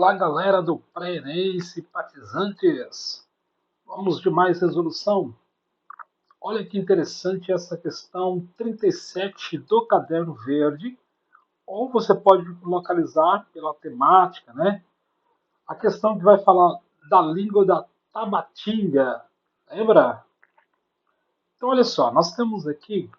Olá, galera do Pré-ENEM, simpatizantes. Vamos de mais resolução. Olha que interessante essa questão 37 do Caderno Verde, ou você pode localizar pela temática, né? A questão que vai falar da língua da Tabatinga. Lembra? Então, olha só, nós temos aqui,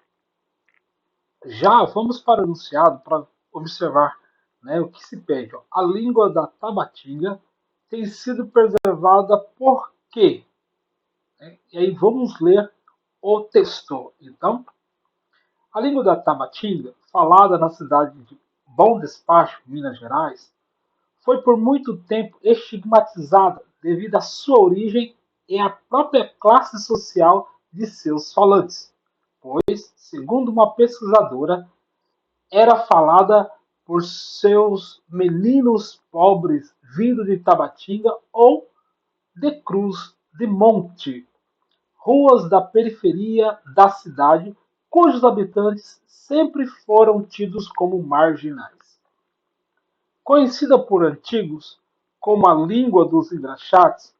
já vamos para o enunciado para observar, né, o que se pede. Ó. A língua da Tabatinga tem sido preservada por quê? E aí vamos ler o texto. Então, a língua da Tabatinga, falada na cidade de Bom Despacho, Minas Gerais, foi por muito tempo estigmatizada devido à sua origem e à própria classe social de seus falantes, pois, segundo uma pesquisadora, era falada por seus meninos pobres vindo de Tabatinga ou de Cruz de Monte, ruas da periferia da cidade, cujos habitantes sempre foram tidos como marginais. Conhecida por antigos como a língua dos engraxates,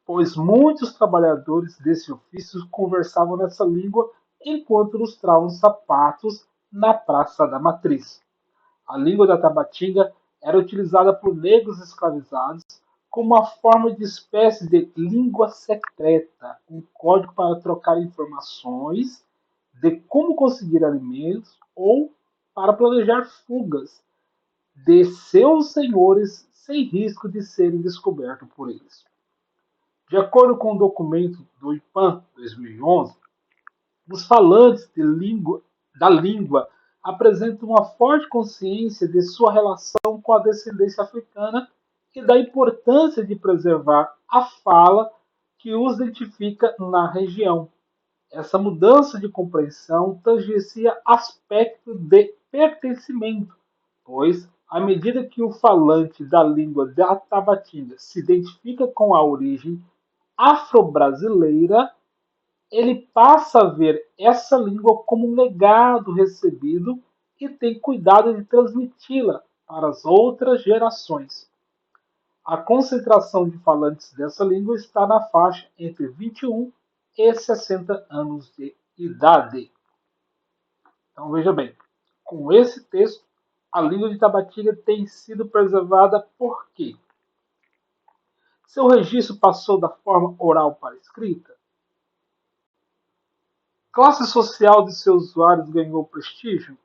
pois muitos trabalhadores desse ofício conversavam nessa língua enquanto lustravam sapatos na Praça da Matriz. A língua da Tabatinga era utilizada por negros escravizados como uma forma de espécie de língua secreta, um código para trocar informações de como conseguir alimentos ou para planejar fugas de seus senhores sem risco de serem descobertos por eles. De acordo com o documento do IPAM 2011, os falantes da língua apresentam uma forte consciência de sua relação com a descendência africana e da importância de preservar a fala que os identifica na região. Essa mudança de compreensão tangencia aspecto de pertencimento, pois, à medida que o falante da língua da Tabatinga se identifica com a origem afro-brasileira, ele passa a ver essa língua como um legado recebido e tem cuidado de transmiti-la para as outras gerações. A concentração de falantes dessa língua está na faixa entre 21 e 60 anos de idade. Então veja bem, com esse texto, a língua de Tabatinga tem sido preservada por quê? Seu registro passou da forma oral para escrita? Classe social de seus usuários ganhou prestígio?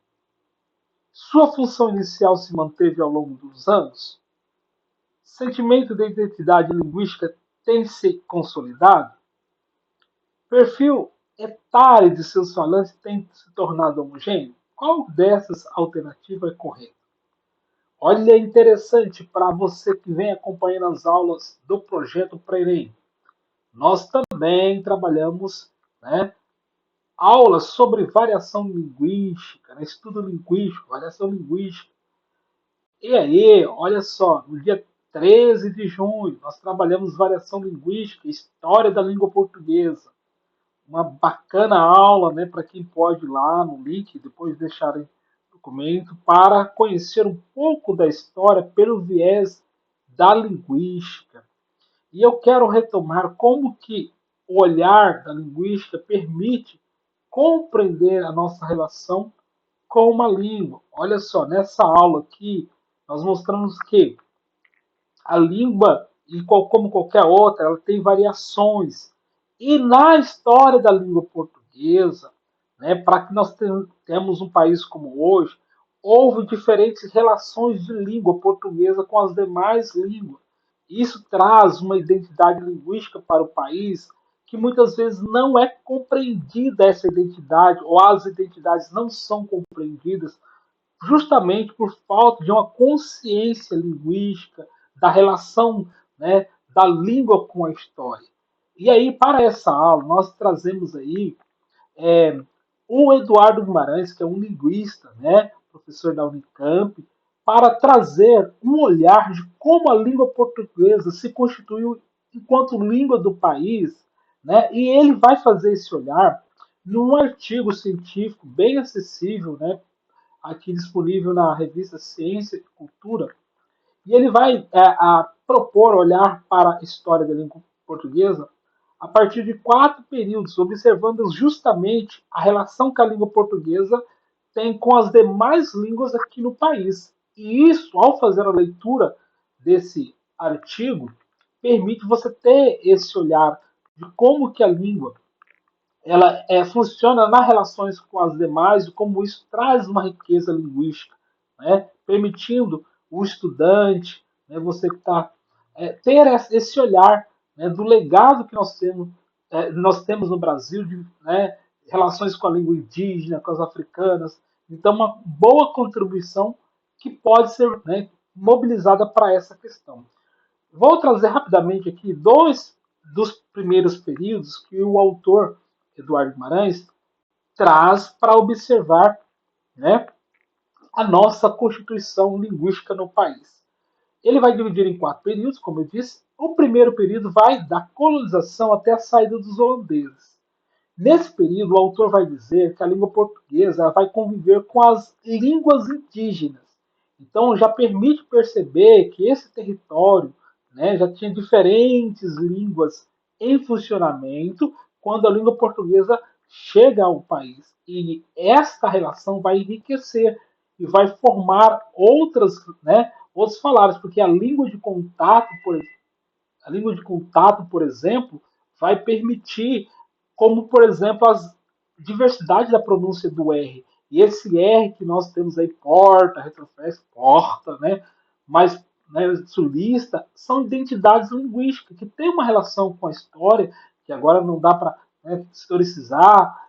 Sua função inicial se manteve ao longo dos anos? Sentimento de identidade linguística tem se consolidado? Perfil etário de seus falantes tem se tornado homogêneo? Qual dessas alternativas é correta? Olha, é interessante para você que vem acompanhando as aulas do projeto Pré-ENEM. Nós também trabalhamos, né, aulas sobre variação linguística, né, estudo linguístico, variação linguística. E aí, olha só, no dia 13 de junho, nós trabalhamos variação linguística, história da língua portuguesa. Uma bacana aula, né, para quem pode ir lá no link, depois deixarem documento, para conhecer um pouco da história pelo viés da linguística. E eu quero retomar como que o olhar da linguística permite compreender a nossa relação com uma língua. Olha só, nessa aula aqui, nós mostramos que a língua, como qualquer outra, ela tem variações. E na história da língua portuguesa, né, para que nós tenhamos um país como hoje, houve diferentes relações de língua portuguesa com as demais línguas. Isso traz uma identidade linguística para o país que muitas vezes não é compreendida essa identidade, ou as identidades não são compreendidas justamente por falta de uma consciência linguística da relação, né, da língua com a história. E aí, para essa aula, nós trazemos aí o Eduardo Guimarães, que é um linguista, né, professor da Unicamp, para trazer um olhar de como a língua portuguesa se constituiu enquanto língua do país, né, e ele vai fazer esse olhar num artigo científico bem acessível, né, aqui disponível na revista Ciência e Cultura, E ele vai propor olhar para a história da língua portuguesa a partir de 4 períodos, observando justamente a relação que a língua portuguesa tem com as demais línguas aqui no país. E isso, ao fazer a leitura desse artigo, permite você ter esse olhar de como que a língua ela funciona nas relações com as demais e como isso traz uma riqueza linguística, né? Permitindo o estudante, né, você que está ter esse olhar, né, do legado que nós temos no Brasil, de, né, relações com a língua indígena, com as africanas. Então, uma boa contribuição que pode ser, né, mobilizada para essa questão. Vou trazer rapidamente aqui dois dos primeiros períodos que o autor Eduardo Guimarães traz para observar, né, a nossa constituição linguística no país. Ele vai dividir em 4 períodos, como eu disse. O primeiro período vai da colonização até a saída dos holandeses. Nesse período, o autor vai dizer que a língua portuguesa vai conviver com as línguas indígenas. Então, já permite perceber que esse território, né, já tinha diferentes línguas em funcionamento quando a língua portuguesa chega ao país. E esta relação vai enriquecer e vai formar outros falares, porque a língua de contato, por exemplo, vai permitir, como por exemplo, as diversidade da pronúncia do R. E esse R que nós temos aí, porta, retroflex, porta, né? Mas, né, sulista, são identidades linguísticas que têm uma relação com a história, que agora não dá para, né, historicizar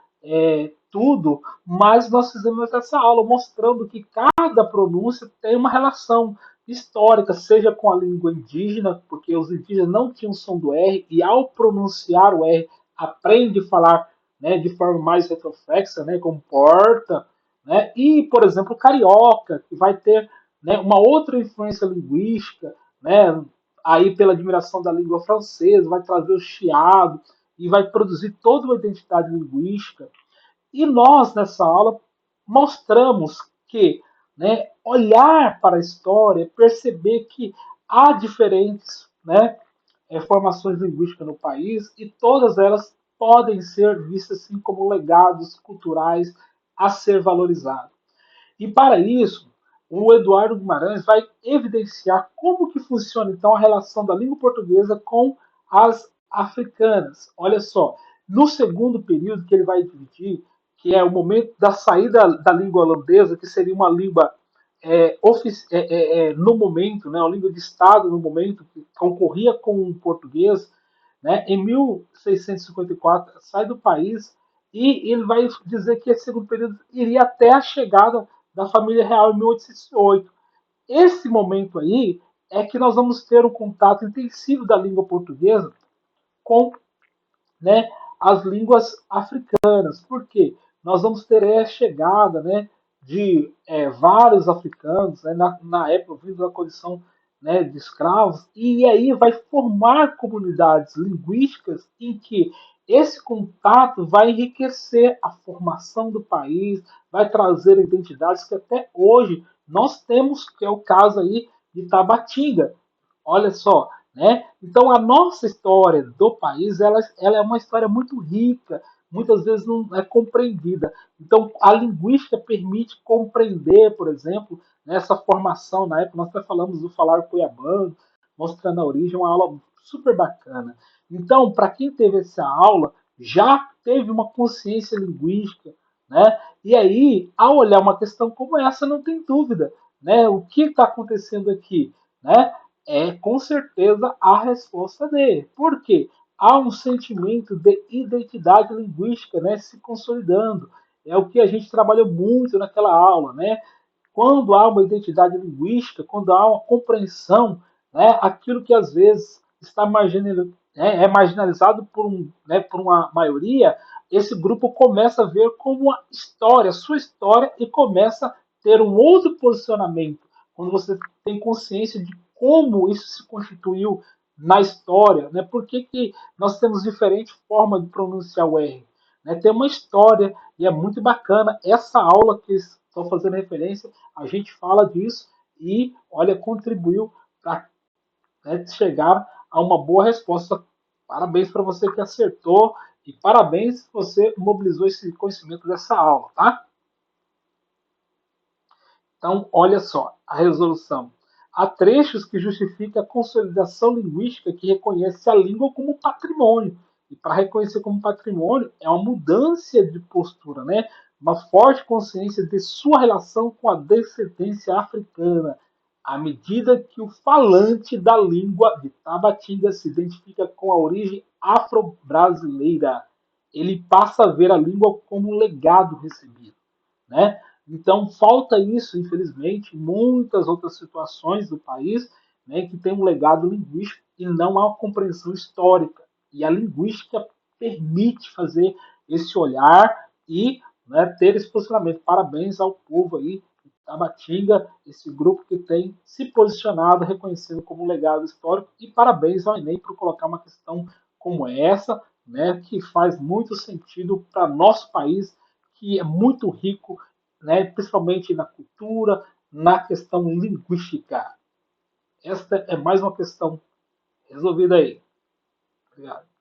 tudo, mas nós fizemos essa aula mostrando que cada pronúncia tem uma relação histórica, seja com a língua indígena, porque os indígenas não tinham som do R, e ao pronunciar o R, aprende a falar, né, de forma mais retroflexa, né, como porta, né, e, por exemplo, o carioca, que vai ter, né, uma outra influência linguística, né, aí pela admiração da língua francesa, vai trazer o chiado e vai produzir toda uma identidade linguística. E nós, nessa aula, mostramos que, né, olhar para a história, perceber que há diferentes, né, formações linguísticas no país e todas elas podem ser vistas assim como legados culturais a ser valorizados. E para isso, o Eduardo Guimarães vai evidenciar como que funciona então a relação da língua portuguesa com as africanas. Olha só, no segundo período que ele vai dividir, que é o momento da saída da língua holandesa, que seria uma língua no momento, né, uma língua de Estado no momento, que concorria com o português, né, em 1654 sai do país e ele vai dizer que esse segundo período iria até a chegada da família real em 1808. Esse momento aí é que nós vamos ter um contato intensivo da língua portuguesa com, né, as línguas africanas. Por quê? Nós vamos ter a chegada, né, de vários africanos, né, na época vindo da condição, né, de escravos, e aí vai formar comunidades linguísticas em que esse contato vai enriquecer a formação do país, vai trazer identidades que até hoje nós temos, que é o caso aí de Tabatinga. Olha só, né? Então a nossa história do país ela é uma história muito rica, muitas vezes não é compreendida. Então a linguística permite compreender, por exemplo, nessa formação. Na época nós até falamos do falar cuiabano, mostrando a origem, uma aula super bacana. Então, para quem teve essa aula, já teve uma consciência linguística, né? E aí, ao olhar uma questão como essa, não tem dúvida, né? O que está acontecendo aqui, né? É com certeza a resposta D. Por quê? Há um sentimento de identidade linguística, né, se consolidando. É o que a gente trabalhou muito naquela aula, né? Quando há uma identidade linguística, quando há uma compreensão, né, aquilo que às vezes está marginalizado por uma maioria, esse grupo começa a ver como uma história, sua história, e começa a ter um outro posicionamento. Quando você tem consciência de como isso se constituiu na história, né? Por que, que nós temos diferente forma de pronunciar o R? Né? Tem uma história e é muito bacana. Essa aula que estou fazendo referência, a gente fala disso e, olha, contribuiu para, né, chegar a uma boa resposta. Parabéns para você que acertou e parabéns que você mobilizou esse conhecimento dessa aula, tá? Então, olha só a resolução. Há trechos que justificam a consolidação linguística que reconhece a língua como patrimônio. E para reconhecer como patrimônio é uma mudança de postura, né? Uma forte consciência de sua relação com a descendência africana, à medida que o falante da língua de Tabatinga se identifica com a origem afro-brasileira. Ele passa a ver a língua como um legado recebido, né? Então, falta isso, infelizmente, em muitas outras situações do país, né, que tem um legado linguístico e não há uma compreensão histórica. E a linguística permite fazer esse olhar e, né, ter esse posicionamento. Parabéns ao povo aí de Tabatinga, esse grupo que tem se posicionado, reconhecendo como um legado histórico. E parabéns ao Enem por colocar uma questão como essa, né, que faz muito sentido para nosso país, que é muito rico, né, principalmente na cultura, na questão linguística. Esta é mais uma questão resolvida aí. Obrigado.